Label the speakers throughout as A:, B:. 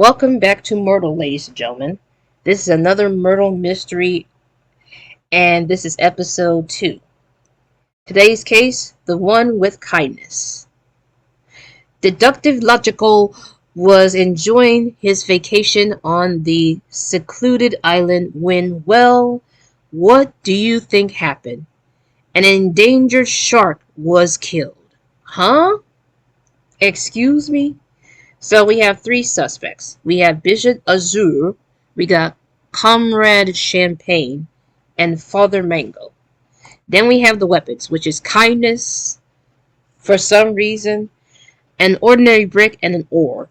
A: Welcome back to Murdle, ladies and gentlemen. This is another Murdle mystery, and this is episode 2. Today's case, the one with kindness. Deductive Logico was enjoying his vacation on the secluded island when, well, what do you think happened? An endangered shark was killed. Huh? Excuse me? So we have 3 suspects. We have Bishop Azur, we got Comrade Champagne, and Father Mango. Then we have the weapons, which is kindness, for some reason, an ordinary brick, and an ore.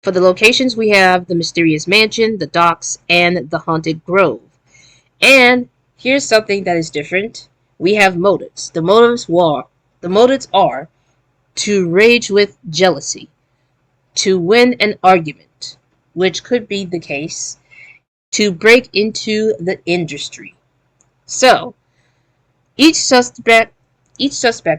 A: For the locations, we have the mysterious mansion, the docks, and the haunted grove. And here's something that is different. We have motives. The motives are to rage with jealousy, to win an argument, which could be the case, to break into the industry. So, each suspect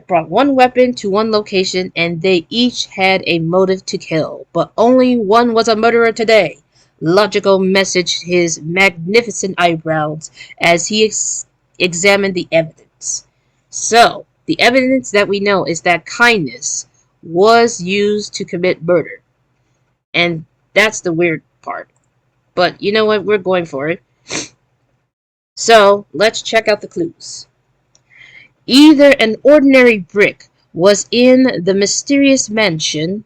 A: brought one weapon to one location, and they each had a motive to kill, but only one was a murderer today. Logico messaged his magnificent eyebrows as he examined the evidence. So, the evidence that we know is that kindness was used to commit murder. And that's the weird part. But you know what? We're going for it. So, let's check out the clues. Either an ordinary brick was in the mysterious mansion,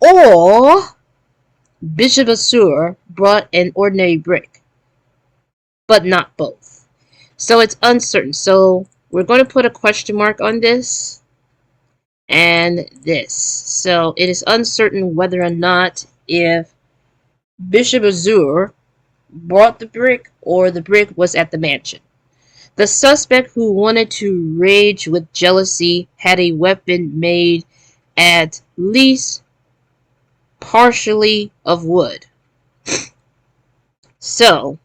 A: or Bishop Asur brought an ordinary brick. But not both. So it's uncertain. So we're going to put a question mark on this and this. So it is uncertain whether or not if Bishop Azur brought the brick or the brick was at the mansion. The suspect who wanted to rage with jealousy had a weapon made at least partially of wood. So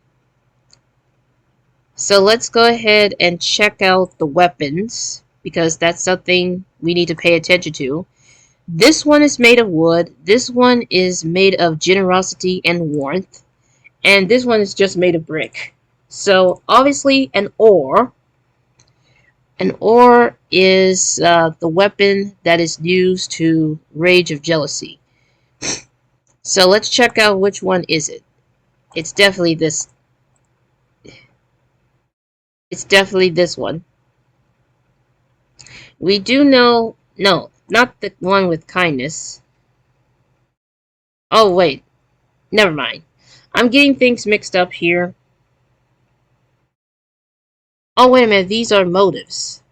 A: let's go ahead and check out the weapons, because that's something we need to pay attention to. This one is made of wood, this one is made of generosity and warmth, and this one is just made of brick. So obviously an ore. An ore is the weapon that is used to rage of jealousy. So let's check out which one is it. It's definitely this. It's definitely this one. We do know... No, not the one with kindness. Oh, wait. Never mind. I'm getting things mixed up here. Oh, wait a minute. These are motives.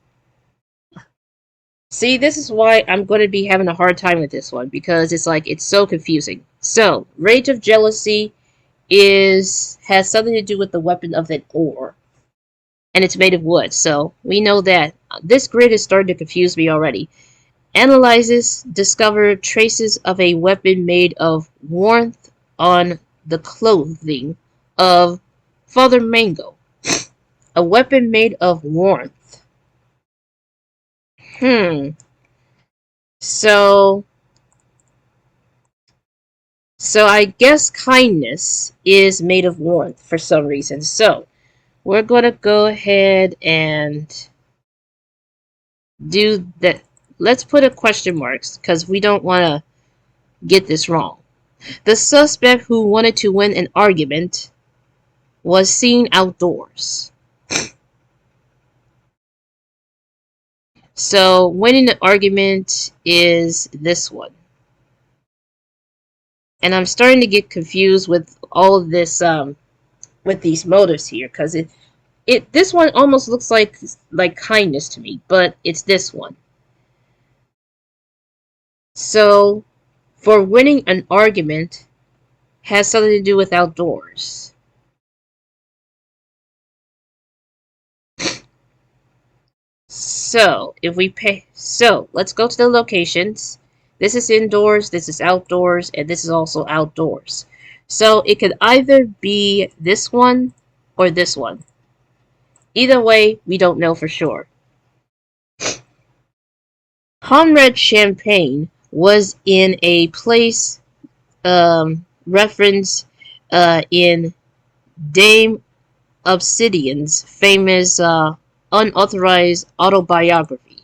A: See, this is why I'm going to be having a hard time with this one, because it's so confusing. So, rage of jealousy has something to do with the weapon of an ore. And it's made of wood, so we know that. This grid is starting to confuse me already. Analyzes discover traces of a weapon made of warmth on the clothing of Father Mango. A weapon made of warmth. So I guess kindness is made of warmth for some reason. So we're going to go ahead and do that. Let's put a question marks, because we don't want to get this wrong. The suspect who wanted to win an argument was seen outdoors. So winning an argument is this one. And I'm starting to get confused with all of this, with these motives here, because this one almost looks like kindness to me, but it's this one. So, for winning an argument has something to do with outdoors. So, let's go to the locations. This is indoors, this is outdoors, and this is also outdoors. So, it could either be this one or this one. Either way, we don't know for sure. Comrade Champagne was in a place reference in Dame Obsidian's famous unauthorized autobiography.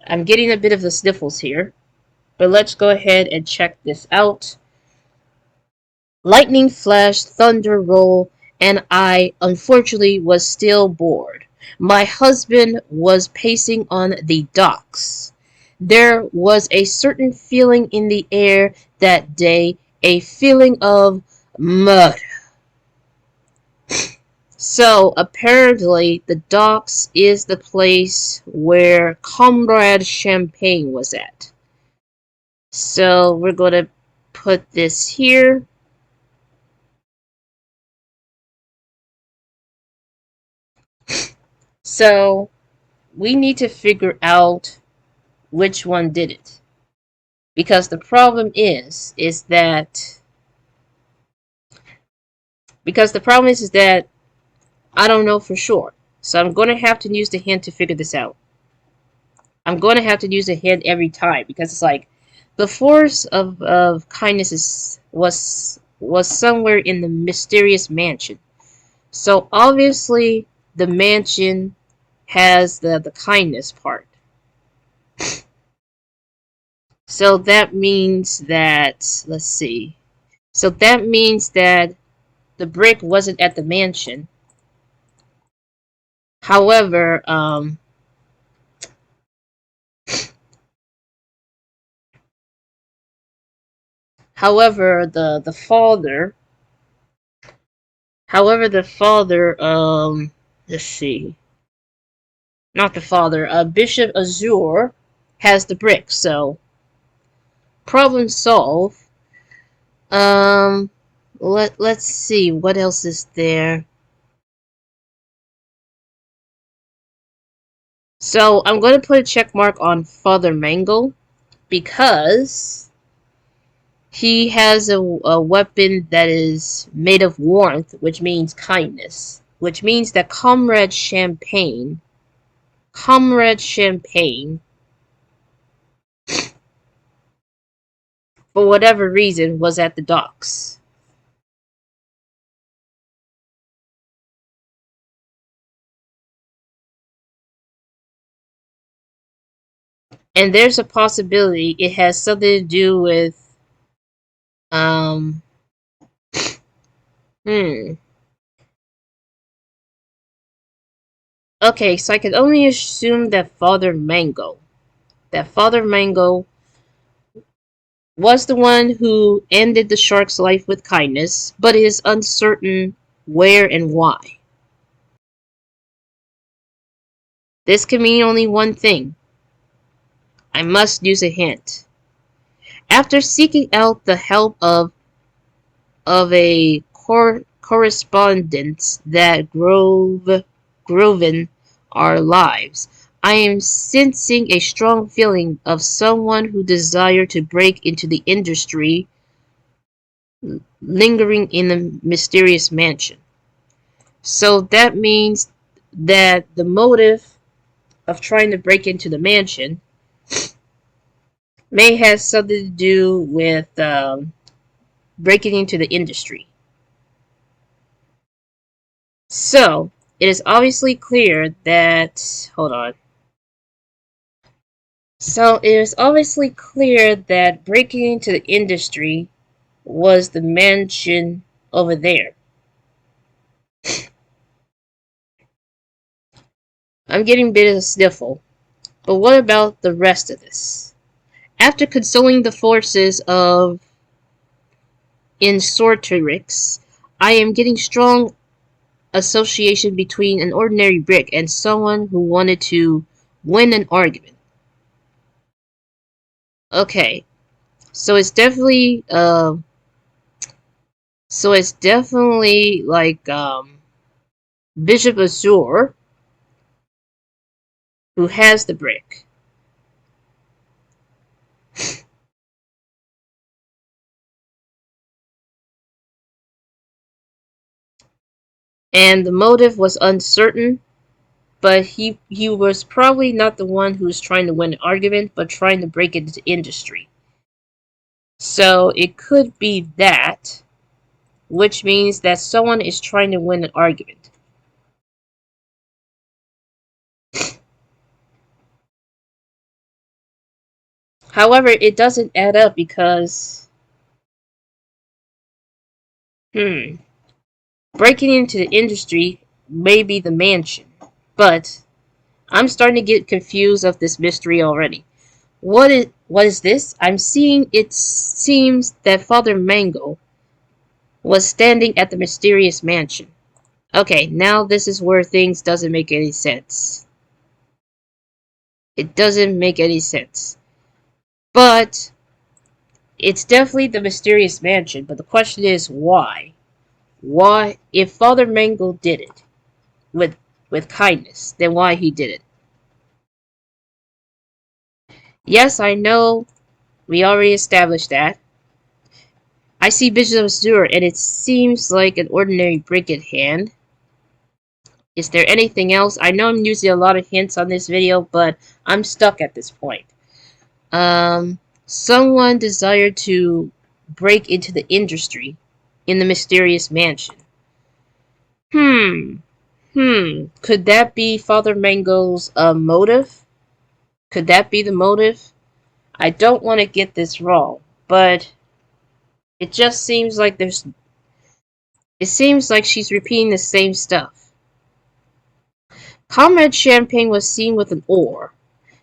A: I'm getting a bit of the sniffles here, but let's go ahead and check this out. Lightning flashed, thunder rolled, and I, unfortunately, was still bored. My husband was pacing on the docks. There was a certain feeling in the air that day, a feeling of murder. So apparently the docks is the place where Comrade Champagne was at. So we're going to put this here. So we need to figure out which one did it. Because the problem is that I don't know for sure. So I'm going to have to use the hint to figure this out. I'm going to have to use a hint every time because it's like the force of kindness was somewhere in the mysterious mansion. So obviously the mansion has the kindness part. So that means that let's see. So that means that the brick wasn't at the mansion. However, the father, let's see, not the father, Bishop Azure has the brick. So problem solved. Um, let's see what else is there. So I'm going to put a check mark on Father Mangle because he has a weapon that is made of warmth, which means kindness, which means that Comrade Champagne, for whatever reason, was at the docks. And there's a possibility it has something to do with um hmm. Okay, so I can only assume that Father Mango was the one who ended the shark's life with kindness, but is uncertain where and why. This can mean only one thing. I must use a hint. After seeking out the help of a correspondence that groven our lives, I am sensing a strong feeling of someone who desire to break into the industry lingering in the mysterious mansion. So that means that the motive of trying to break into the mansion may have something to do with breaking into the industry. So it is obviously clear that hold on. So it is obviously clear that breaking into the industry was the mansion over there. I'm getting a bit of a sniffle. But what about the rest of this? After consoling the forces of Insorterix, I am getting strong association between an ordinary brick and someone who wanted to win an argument. Okay, so it's definitely like Bishop Azure who has the brick. And the motive was uncertain, but he was probably not the one who was trying to win an argument, but trying to break into industry. So it could be that, which means that someone is trying to win an argument. However, it doesn't add up because, breaking into the industry may be the mansion, but I'm starting to get confused of this mystery already. What is this? I'm seeing it seems that Father Mango was standing at the mysterious mansion. Okay, now this is where things doesn't make any sense. It doesn't make any sense. But it's definitely the mysterious mansion, but the question is why? Why if Father Mango did it with kindness, then why he did it? Yes, I know we already established that. I see Bishop of Azure and it seems like an ordinary brigand hand. Is there anything else? I know I'm using a lot of hints on this video, but I'm stuck at this point. Someone desired to break into the industry in the mysterious mansion. Could that be Father Mango's motive? Could that be the motive? I don't want to get this wrong, but it just seems like it seems like she's repeating the same stuff. Comrade Champagne was seen with an oar.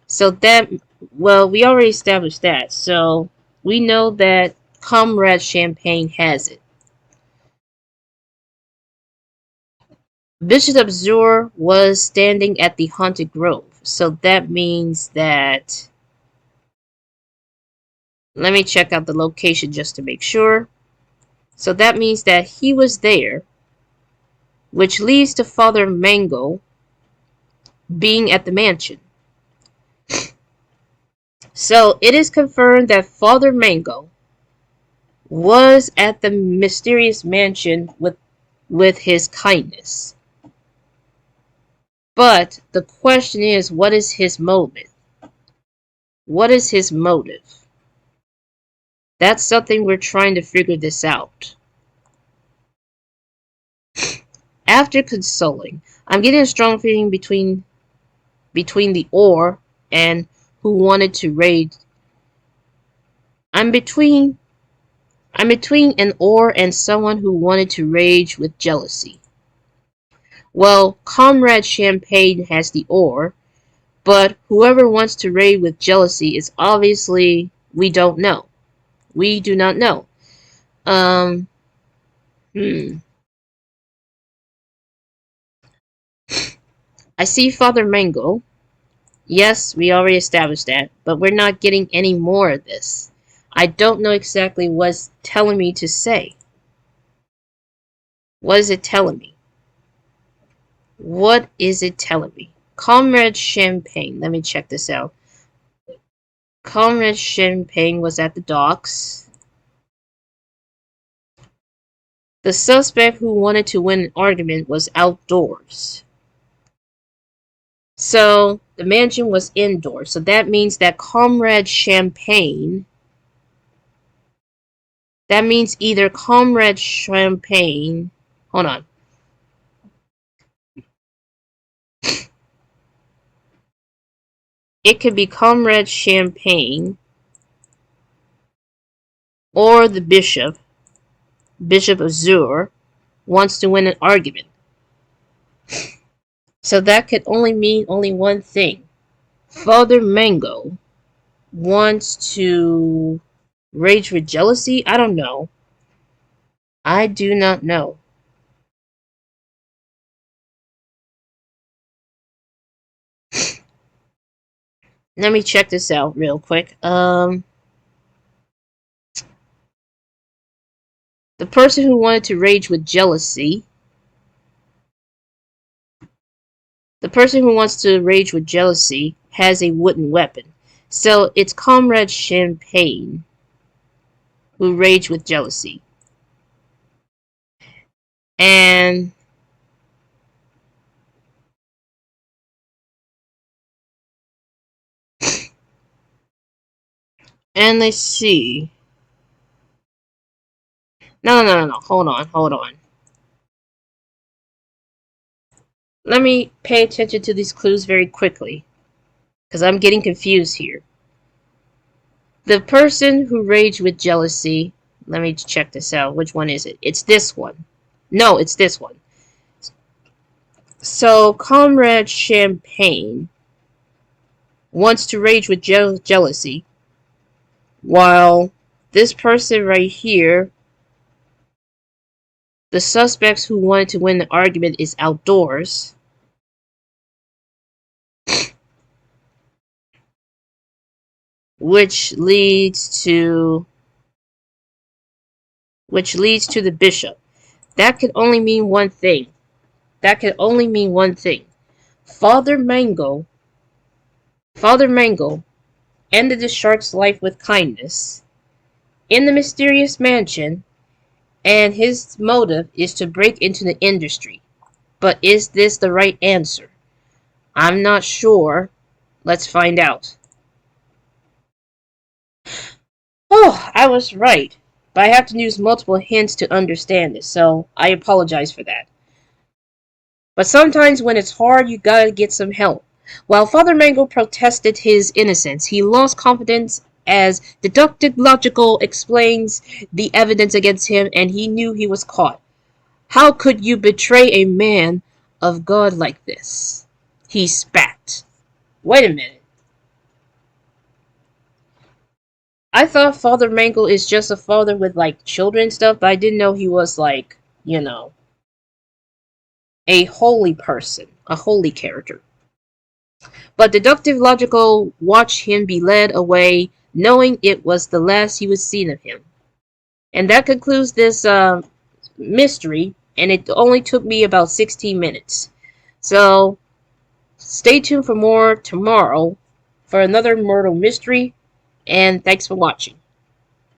A: So that, well, we already established that. So we know that Comrade Champagne has it. Bishop Abzur was standing at the haunted grove. So that means that, let me check out the location just to make sure. So that means that he was there, which leads to Father Mango being at the mansion. So it is confirmed that Father Mango was at the mysterious mansion with his kindness. But the question is, what is his motive? What is his motive? That's something we're trying to figure this out. After consoling, I'm getting a strong feeling between the or and who wanted to raid. I'm between an or and someone who wanted to rage with jealousy. Well, Comrade Champagne has the or, but whoever wants to raid with jealousy is obviously, we don't know. We do not know. I see Father Mango. Yes, we already established that, but we're not getting any more of this. I don't know exactly what it's telling me to say. What is it telling me? What is it telling me? Comrade Champagne. Let me check this out. Comrade Champagne was at the docks. The suspect who wanted to win an argument was outdoors. So the mansion was indoors. So that means that Comrade Champagne. That means either Comrade Champagne. Hold on. It could be Comrade Champagne or the Bishop Azure, wants to win an argument. So that could only mean only one thing. Father Mango wants to rage with jealousy? I don't know. I do not know. Let me check this out real quick. The person who wanted to rage with jealousy. The person who wants to rage with jealousy has a wooden weapon. So it's Comrade Champagne who raged with jealousy. And let's see. No. Hold on. Let me pay attention to these clues very quickly, because I'm getting confused here. The person who raged with jealousy. Let me check this out. Which one is it? It's this one. No, it's this one. So, Comrade Champagne wants to rage with jealousy, while this person right here, the suspects who wanted to win the argument, is outdoors. Which leads to the bishop. That could only mean one thing. Father Mango ended the shark's life with kindness in the mysterious mansion, and his motive is to break into the industry. But is this the right answer? I'm not sure. Let's find out. Oh, I was right. But I have to use multiple hints to understand this, so I apologize for that. But sometimes when it's hard, you gotta get some help. While Father Mango protested his innocence, he lost confidence as Deductive Logico explains the evidence against him, and he knew he was caught. How could you betray a man of God like this? He spat. Wait a minute. I thought Father Mango is just a father with like children and stuff, but I didn't know he was like, a holy person, a holy character. But Deductive Logico watched him be led away, knowing it was the last he was seen of him. And that concludes this mystery, and it only took me about 16 minutes. So, stay tuned for more tomorrow for another Murdle mystery, and thanks for watching.